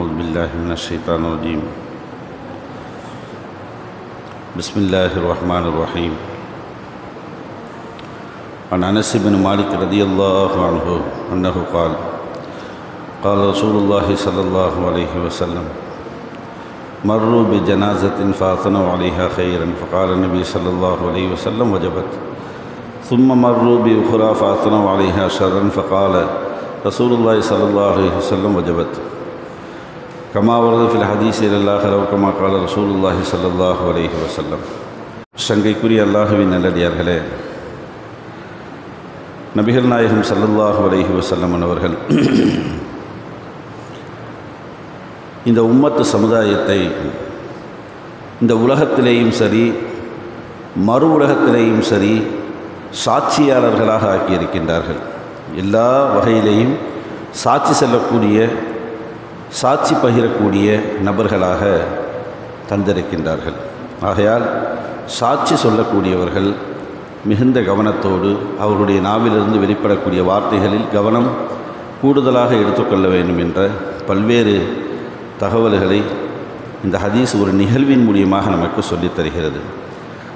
أعوذ بالله من الشيطان الرجيم. بسم الله الرحمن الرحيم. عن أنس بن مالك رضي الله عنه أنه قال قال رسول الله صلى الله عليه وسلم مروا بجنازة فأثنوا عليها خيرا فقال النبي صلى الله عليه وسلم وجبت. ثم مروا بأخرى فأثنوا عليها شرا فقال رسول الله صلى الله عليه وسلم وجبت. كما ورد في الحديث إلى الآخر وكما قال رسول الله صلى الله عليه وسلم. சங்கைக்குரிய அல்லாஹ்வின் நல்லடியார்களே, நபிகள் நாயகம் ஸல்லல்லாஹு அலைஹி வஸல்லம் அவர்கள் இந்த உம்மத்து சமுதாயத்தை இந்த உலகத்திலேயும் சரி மறு உலகத்திலேயும் சரி சாட்சியாளர்களாக ஆக்கியிருக்கின்றார்கள். எல்லா வகையிலேயும் சாட்சி செல்லக்கூடிய சாட்சி பகிரக்கூடிய நபர்களாக தந்திருக்கின்றார்கள். ஆகையால் சாட்சி சொல்லக்கூடியவர்கள் மிகுந்த கவனத்தோடு அவர்களுடைய நாவிலிருந்து வெளிப்படக்கூடிய வார்த்தைகளில் கவனம் கூடுதலாக எடுத்துக்கொள்ள வேண்டும் என்ற பல்வேறு தகவல்களை இந்த ஹதீஸ் ஒரு நிகழ்வின் மூலியமாக நமக்கு சொல்லித் தருகிறது.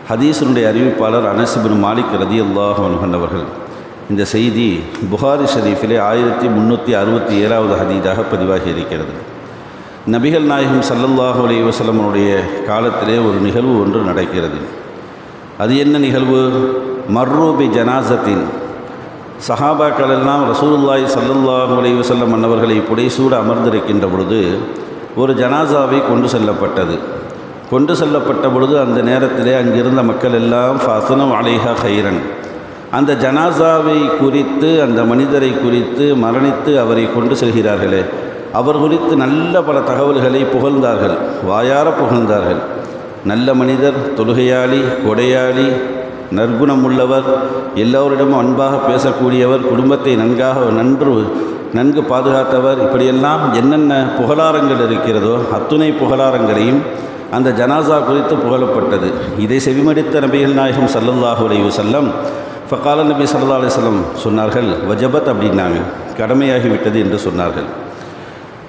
ஹதீஸினுடைய அறிவிப்பாளர் அனஸ் பின் மாலிக் ரலியல்லாஹு அன்ஹு அவர்கள் இந்த செய்தி புகாரி ஷரீஃபிலே 1367வது ஹதீஸாக பதிவாகி இருக்கிறது. நபிகள் நாயகம் ஸல்லல்லாஹு அலைஹி வஸல்லமுடைய காலத்திலே ஒரு நிகழ்வு ஒன்று நடக்கிறது. அது என்ன நிகழ்வு? மர்ரூபி ஜனாசத்தின். சஹாபாக்கள் எல்லாம் ரசூலுல்லாஹி ஸல்லல்லாஹு அலைஹி வஸல்லம் அன்னவர்களை புடைசூட அமர்ந்திருக்கின்ற பொழுது ஒரு ஜனாசாவை கொண்டு செல்லப்பட்ட பொழுது அந்த நேரத்திலே அங்கிருந்த மக்கள் எல்லாம் ஃபஅத்னு அலைஹா கைரன், அந்த ஜனாசாவை குறித்து அந்த மனிதரை குறித்து மரணித்து அவரை கொண்டு செல்கிறார்களே அவர் குறித்து நல்ல பல தகவல்களை புகழ்ந்தார்கள், வாயார புகழ்ந்தார்கள். நல்ல மனிதர், தொழுகையாளி, கொடையாளி, நற்குணம் உள்ளவர், எல்லோரிடமும் அன்பாக பேசக்கூடியவர், குடும்பத்தை நன்கு பாதுகாத்தவர், இப்படியெல்லாம் என்னென்ன புகழாரங்கள் இருக்கிறதோ அத்துணை புகழாரங்களையும் அந்த ஜனாசா குறித்து புகழப்பட்டது. இதை செவிமடித்த நபிகள் நாயகம் ஸல்லல்லாஹு அலைஹி வஸல்லம் ஃபகால நபி ஸல்லல்லாஹு அலைஹி வஸல்லம் சொன்னார்கள், வஜபத் அப்படின்னாங்க, கடமையாகிவிட்டது என்று சொன்னார்கள்.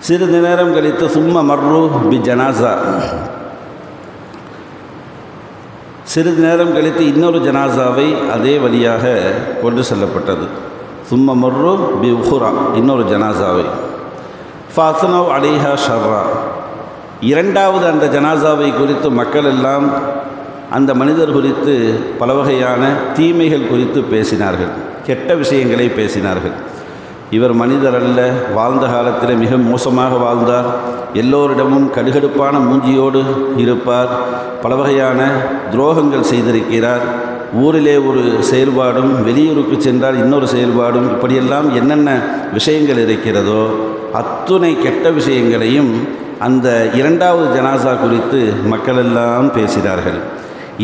சிறிது நேரம் கழித்து சும்ம மர்ரு பி ஜனாசா, சிறிது நேரம் கழித்து இன்னொரு ஜனாசாவை அதே வழியாக கொண்டு செல்லப்பட்டது. சும்ம மர்ரு பி உஹுரா, இன்னொரு ஜனாசாவை. ஃபஅத்னவ் அலைஹா ஷர்ரா, இரண்டாவது அந்த ஜனாசாவை குறித்து மக்கள் எல்லாம் அந்த மனிதர் குறித்து பல வகையான தீமைகள் குறித்து பேசினார்கள், கெட்ட விஷயங்களை பேசினார்கள். இவர் மனிதர் அல்ல, வாழ்ந்த காலத்தில் மிக மோசமாக வாழ்ந்தார், எல்லோரிடமும் கடுகடுப்பான மூஞ்சியோடு இருப்பார், பல வகையான துரோகங்கள் செய்திருக்கிறார், ஊரிலே ஒரு செயல்பாடும் வெளியூருக்கு சென்றால் இன்னொரு செயல்பாடும், இப்படியெல்லாம் என்னென்ன விஷயங்கள் இருக்கிறதோ அத்துணை கெட்ட விஷயங்களையும் அந்த இரண்டாவது ஜனாசா குறித்து மக்களெல்லாம் பேசினார்கள்.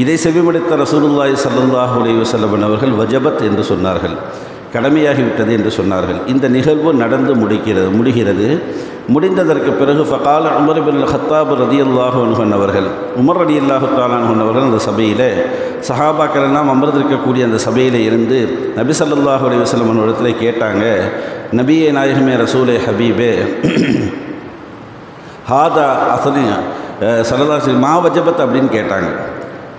இதை செவிமடுத்த ரசூலுல்லாஹி ஸல்லல்லாஹு அலைஹி வஸல்லம் அவர்கள் வஜபத் என்று சொன்னார்கள், கடமையாகிவிட்டது என்று சொன்னார்கள். இந்த நிகழ்வு நடந்து முடிகிறது. முடிந்ததற்கு பிறகு ஃபகால உமர் இப்னுல் ஹத்தாப் ரலியல்லாஹு அன்ஹு அவர்கள், உமர் ரலியல்லாஹு தஆலா அன்ஹு அவர்கள் அந்த சபையில் சஹாபாக்கள் எல்லாம் அமர்ந்திருக்கக்கூடிய அந்த சபையில் இருந்து நபி ஸல்லல்லாஹு அலைஹி வஸல்லம் இடத்துல கேட்டாங்க, நபியே நாயகமே ரசூலே ஹபீபே ஹாதா அசனி ஸல்லல்லாஹு மா வஜபத் அப்படின்னு கேட்டாங்க.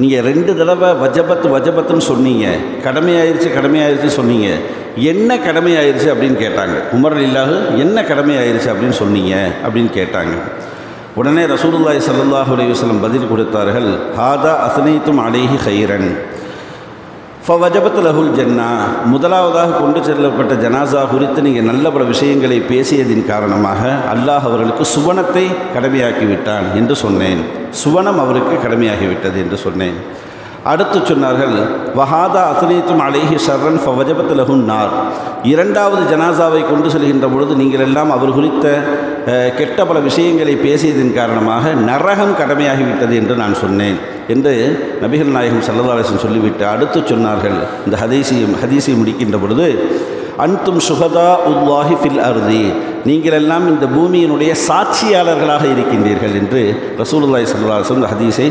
நீங்கள் 2 தடவை வஜபத்துன்னு சொன்னீங்க, கடமையாயிருச்சு சொன்னீங்க, என்ன கடமையாயிருச்சு அப்படின்னு கேட்டாங்க. உமர் ரலியல்லாஹு என்ன கடமையாயிருச்சு அப்படின்னு சொன்னீங்க அப்படின்னு கேட்டாங்க. உடனே ரசூலுல்லாஹி ஸல்லல்லாஹு அலைஹி வஸல்லம் பதில் கொடுத்தார்கள், ஹாதா அஸ்னைத்தும் அலைஹி கைரன் ஃபவஜபத் லஹுல் ஜன்னா, முதலாவதாக கொண்டு செல்லப்பட்ட ஜனாசா குறித்து நீங்கள் நல்ல பல விஷயங்களை பேசியதின் காரணமாக அல்லாஹ் அவர்களுக்கு சுவனத்தை கடமையாக்கிவிட்டான் என்று சொன்னேன், சுவனம் அவருக்கு கடமையாகிவிட்டது என்று சொன்னேன். அடுத்து சொன்னார்கள், வஹாதா அஸ்னைத்தும் அலைஹி ஷர்ரன் ஃபவஜபத் லஹுன் நார், இரண்டாவது ஜனாசாவை கொண்டு செல்கின்ற பொழுது நீங்கள் எல்லாம் அவர் குறித்த கெட்ட பல விஷயங்களை பேசியதன் காரணமாக நரகம் கடமையாகிவிட்டது என்று நான் சொன்னேன் என்று நபிகள் நாயகம் ஸல்லல்லாஹு அலைஹி வஸல்லம் சொல்லிவிட்டு அடுத்து சொன்னார்கள், இந்த ஹதீஸை முடிக்கின்ற பொழுது, அன்தும் சுஹதா உல்லாஹி ஃபில் அர்தி, நீங்கள் எல்லாம் இந்த பூமியினுடைய சாட்சியாளர்களாக இருக்கின்றீர்கள் என்று ரசூலுல்லாஹி ஸல்லல்லாஹு அலைஹி வஸல்லம் இந்த ஹதீஸை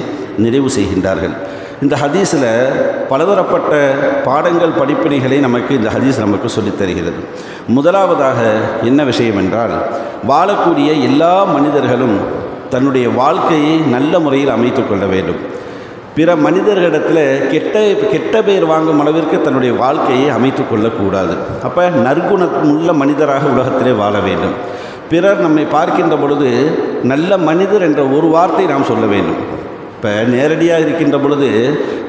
நிறைவு செய்கின்றார்கள். இந்த ஹதீஸில் பலதரப்பட்ட பாடங்கள் படிப்பினைகளை நமக்கு இந்த ஹதீஸ் நமக்கு சொல்லித் தருகிறது. முதலாவதாக என்ன விஷயம் என்றால், வாழக்கூடிய எல்லா மனிதர்களும் தன்னுடைய வாழ்க்கையை நல்ல முறையில் அமைத்து கொள்ள வேண்டும். பிற மனிதர்களிடத்தில் கெட்ட பெயர் வாங்கும் அளவிற்கு தன்னுடைய வாழ்க்கையை அமைத்து கொள்ளக்கூடாது. அப்போ நற்குணமுள்ள மனிதராக உலகத்திலே வாழ வேண்டும். பிறர் நம்மை பார்க்கின்ற பொழுது நல்ல மனிதர் என்ற ஒரு வார்த்தை நாம் சொல்ல வேண்டும். இப்போ நேரடியாக இருக்கின்ற பொழுது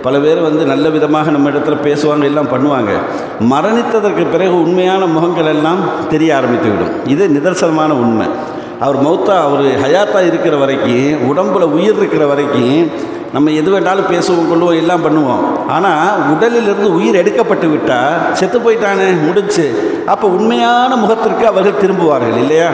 பல பேர் நல்ல விதமாக நம்ம இடத்துல பேசுவாங்க, எல்லாம் பண்ணுவாங்க. மரணித்ததற்கு பிறகு உண்மையான முகங்கள் எல்லாம் தெரிய ஆரம்பித்துவிடும். இது நிதர்சனமான உண்மை. அவர் அவர் ஹயாத்தாக இருக்கிற வரைக்கும், உடம்பில் உயிர் இருக்கிற வரைக்கும் நம்ம எது வேண்டாலும் பேசுவோம், கொள்வோம், எல்லாம் பண்ணுவோம். ஆனால் உடலிலிருந்து உயிர் எடுக்கப்பட்டு விட்டால் செத்து போயிட்டானே, முடிச்சு. அப்போ உண்மையான முகத்திற்கு அவர்கள் திரும்புவார்கள் இல்லையா?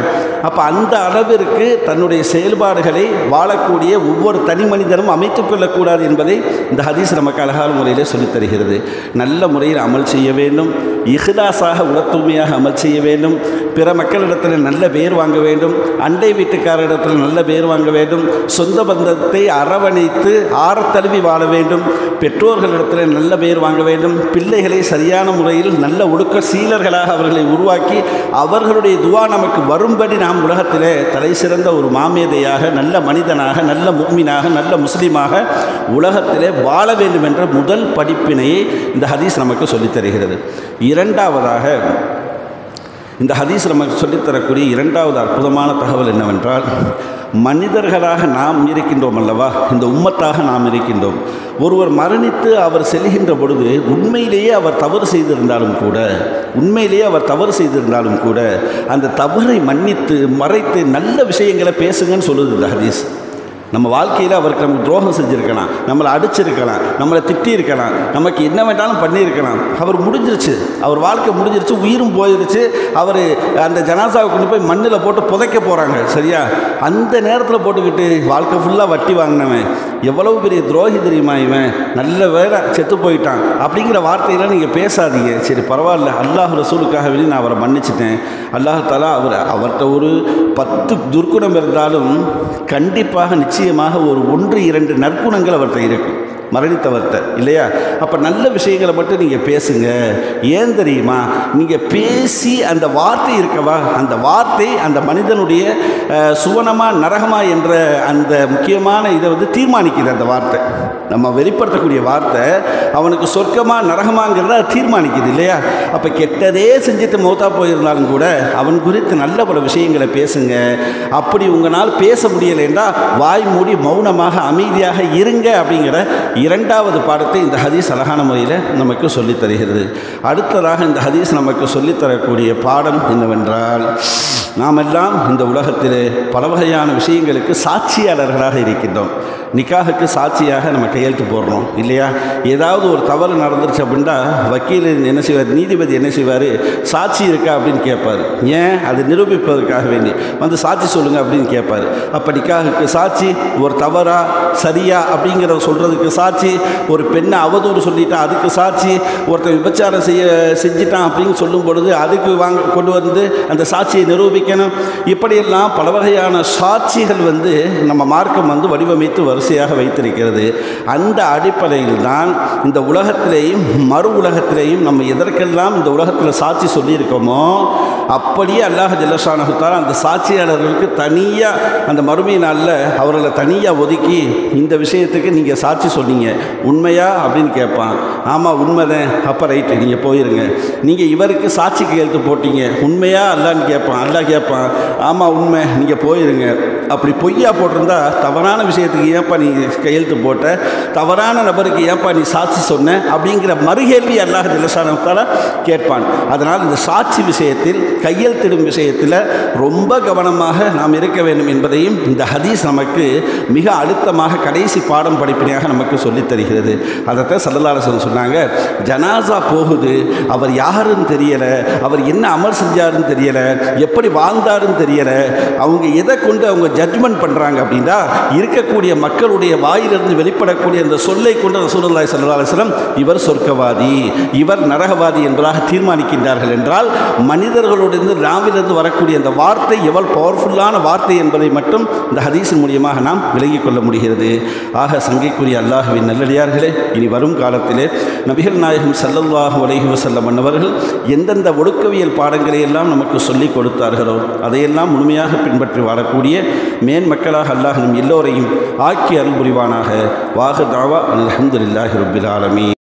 அப்போ அந்த அளவிற்கு தன்னுடைய செயல்பாடுகளை வாழக்கூடிய ஒவ்வொரு தனி மனிதரும் அமைத்து கொள்ளக்கூடாது என்பதை இந்த ஹதீஸ் நமக்கு அழகான முறையில் சொல்லித் தருகிறது. நல்ல முறையில் அமல் செய்ய வேண்டும், இஹ்லாஸாக உளத்தூய்மையாக அமல் செய்ய வேண்டும், பிற மக்களிடத்தில் நல்ல பேர் வாங்க வேண்டும், அண்டை வீட்டுக்காரிடத்தில் நல்ல பேர் வாங்க வேண்டும், சொந்த பந்தத்தை அரவணைத்து ஆரத்தழுவி வாழ வேண்டும், பெற்றோர்களிடத்தில் நல்ல பேர் வாங்க வேண்டும், பிள்ளைகளை சரியான முறையில் நல்ல ஒழுக்க சீலர்களாக அவர்களை உருவாக்கி அவர்களுடைய துவா நமக்கு வரும்படி நாம் உலகத்திலே தலை சிறந்த ஒரு மாமேதையாக, நல்ல மனிதனாக, நல்ல முஃமினாக, நல்ல முஸ்லீமாக உலகத்திலே வாழ வேண்டும் என்ற முதல் படிப்பினையை இந்த ஹதீஸ் நமக்கு சொல்லித் தருகிறது. இரண்டாவதாக இந்த ஹதீஸ் நமக்கு சொல்லித்தரக்கூடிய இரண்டாவது அற்புதமான தகவல் என்னவென்றால், மனிதர்களாக நாம் இருக்கின்றோம் அல்லவா, இந்த உம்மத்தாக நாம் இருக்கின்றோம். ஒருவர் மரணித்து அவர் செல்கின்ற பொழுது உண்மையிலேயே அவர் தவறு செய்திருந்தாலும் கூட அந்த தவறை மன்னித்து மறைத்து நல்ல விஷயங்களை பேசுங்கன்னு சொல்லுது இந்த ஹதீஸ். நம்ம வாழ்க்கையில் அவருக்கு நமக்கு துரோகம் செஞ்சுருக்கலாம், நம்மளை அடிச்சிருக்கலாம், நம்மளை திட்டியிருக்கலாம், நமக்கு என்ன வேண்டாலும் பண்ணியிருக்கலாம். அவர் முடிஞ்சிருச்சு, அவர் வாழ்க்கை முடிஞ்சிருச்சு, உயிரும் போயிடுச்சு. அவர் அந்த ஜனாசாவை கொண்டு போய் மண்ணில் போட்டு புதைக்க போகிறாங்க, சரியா? அந்த நேரத்தில் போட்டுக்கிட்டு வாழ்க்கை ஃபுல்லாக வட்டி வாங்கினவன் எவ்வளவு பெரிய துரோகி தெரியுமா, இவன் நல்ல வேலை செத்து போயிட்டான் அப்படிங்கிற வார்த்தையெல்லாம் நீங்கள் பேசாதீங்க. சரி பரவாயில்ல, அல்லாஹ் ரசூலுக்காக வேண்டி நான் அவரை மன்னிச்சிட்டேன். அல்லாஹ் தஆலா அவர்கிட்ட ஒரு 10 துர்க்குணம் இருந்தாலும் கண்டிப்பாக நிச்சயமாக ஒரு 1-2 நற்குணங்கள் அவர்கிட்ட இருக்கும், மரணித்தவர்கிட்ட இல்லையா? அப்போ நல்ல விஷயங்களை மட்டும் நீங்கள் பேசுங்க. ஏன் தெரியுமா? நீங்கள் பேசி அந்த வார்த்தை இருக்கவா, அந்த வார்த்தை அந்த மனிதனுடைய சுவனமா நரகமா என்ற அந்த முக்கியமான இதை தீர்மானிக்குது. அந்த வார்த்தை நம்ம வெளிப்படுத்தக்கூடிய வார்த்தை அவனுக்கு சொர்க்கமா நரகமாங்கிறத தீர்மானிக்குது இல்லையா? அப்போ கெட்டதே செஞ்சுட்டு மௌத்தா போயிருந்தாலும் கூட அவன் குறித்து நல்ல பல விஷயங்களை பேசுங்க. அப்படி உங்களால் பேச முடியலைன்னா வாய் மூடி மௌனமாக அமைதியாக இருங்க அப்படிங்கிற இரண்டாவது பாடத்தை இந்த ஹதீஸ் அழகான முறையில் நமக்கு சொல்லித் தருகிறது. அடுத்ததாக இந்த ஹதீஸ் நமக்கு சொல்லித்தரக்கூடிய பாடம் என்னவென்றால், நாம் எல்லாம் இந்த உலகத்திலே பல வகையான விஷயங்களுக்கு சாட்சியாளர்களாக இருக்கின்றோம். நிக்காஹுக்கு சாட்சியாக நம்ம கையெழுத்து போடுறோம் இல்லையா? ஏதாவது ஒரு தவறு நடந்துருச்சு அப்படின்னா வக்கீல் என்ன செய்வார், நீதிபதி என்ன செய்வார், சாட்சி இருக்கா அப்படின்னு கேட்பார். ஏன்? அது நிரூபிப்பதற்காக வேண்டி சாட்சி சொல்லுங்கள் அப்படின்னு கேட்பார். அப்போ நிக்காஹுக்கு சாட்சி, ஒரு தவறா சரியா அப்படிங்கிறத சொல்கிறதுக்கு சாட்சி, ஒரு பெண்ணை அவதூறு சொல்லிட்டா அதுக்கு சாட்சி, ஒருத்தன் விபச்சாரம் செஞ்சிட்டான் அப்படின்னு சொல்லும் பொழுது அதுக்கு கொண்டு வந்து அந்த சாட்சியை நிரூபிக்கணும். இப்படியெல்லாம் பல வகையான சாட்சிகள் நம்ம மார்க்கம் வடிவமைத்து வரிசையாக வைத்திருக்கிறது. அந்த அடிப்படையில் தான் இந்த உலகத்திலேயும் மறு உலகத்திலேயும் நம்ம எதற்கெல்லாம் இந்த உலகத்தில் சாட்சி சொல்லியிருக்கோமோ அப்படியே அல்லாஹ் ஜல்லஷானஹு தஆலா அந்த சாட்சியாளர்களுக்கு தனியாக அந்த மறுமை நாளில் அவர்களை தனியாக ஒதுக்கி, இந்த விஷயத்துக்கு நீங்கள் சாட்சி சொன்னீங்க உண்மையா அப்படின்னு கேட்பான். ஆமாம் உண்மைதான், அப்போ ரைட்டு நீங்கள் போயிருங்க. நீங்கள் இவருக்கு சாட்சி கையெழுத்து போட்டீங்க உண்மையா அல்லான்னு கேட்பான். அல்லாஹ் கேட்பான், ஆமாம் உண்மை, நீங்கள் போயிருங்க. அப்படி பொய்யா போட்டிருந்தா தவறான விஷயத்துக்கு ஏன்பா நீ கையெழுத்து போட்ட, தவறான நபருக்கு ஏன்பா நீ சாட்சி சொன்ன அப்படிங்கிற மறுகேள்வி அல்லாஹ் ஜல்லஷானஹு தஆலா கேட்பான். அதனால் இந்த சாட்சி விஷயத்தில், கையெழுத்திடும் விஷயத்தில் ரொம்ப கவனமாக நாம் இருக்க வேண்டும் என்பதையும் இந்த ஹதீஸ் நமக்கு மிக அழுத்தமாக கடைசி பாடம் படிப்பினையாக நமக்கு சொல்லித் தருகிறது. அதைத்தான் ஸல்லல்லாஹு அலைஹி வஸல்லம் சொன்னாங்க, ஜனாசா போகுது, அவர் யாருன்னு தெரியலை, அவர் என்ன அமல் செஞ்சாருன்னு தெரியலை, எப்படி வாழ்ந்தாருன்னு தெரியலை. அவங்க எதை கொண்டு அவங்க ஜட்ஜ்மெண்ட் பண்ணுறாங்க அப்படின்னா, இருக்கக்கூடிய மக்களுடைய வாயிலிருந்து வெளிப்படக்கூடிய அந்த சொல்லை கொண்டு ரசூலுல்லாஹி ஸல்லல்லாஹு அலைஹி வஸல்லம் இவர் சொர்க்கவாதி, இவர் நரகவாதி என்பதாக தீர்மானிக்கின்றார்கள் என்றால், மனிதர்களுடைய நாவிலிருந்து வரக்கூடிய அந்த வார்த்தை எவ்வளவு பவர்ஃபுல்லான வார்த்தை என்பதை மட்டும் இந்த ஹதீஸின் மூலியமாக நாம் விளங்கிக் கொள்ள முடிகிறது. ஆக சங்கைக்குரிய அல்லாஹ்வின் நல்லடியார்களே, இனி வரும் காலத்திலே நபிகள் நாயகம் ஸல்லல்லாஹு அலைஹி வஸல்லம் அவர்கள் எந்தெந்த ஒழுக்கவியல் பாடங்களை எல்லாம் நமக்கு சொல்லிக் கொடுத்தார்களோ அதையெல்லாம் முழுமையாக பின்பற்றி வாழக்கூடிய மேன்மக்களாக அல்லாஹ் நம் எல்லோரையும் ஆக்கி அருள் புரிவானாக. வாஹிர் தாவா அல்ஹம்துலில்லாஹி ரப்பில் ஆலமீன்.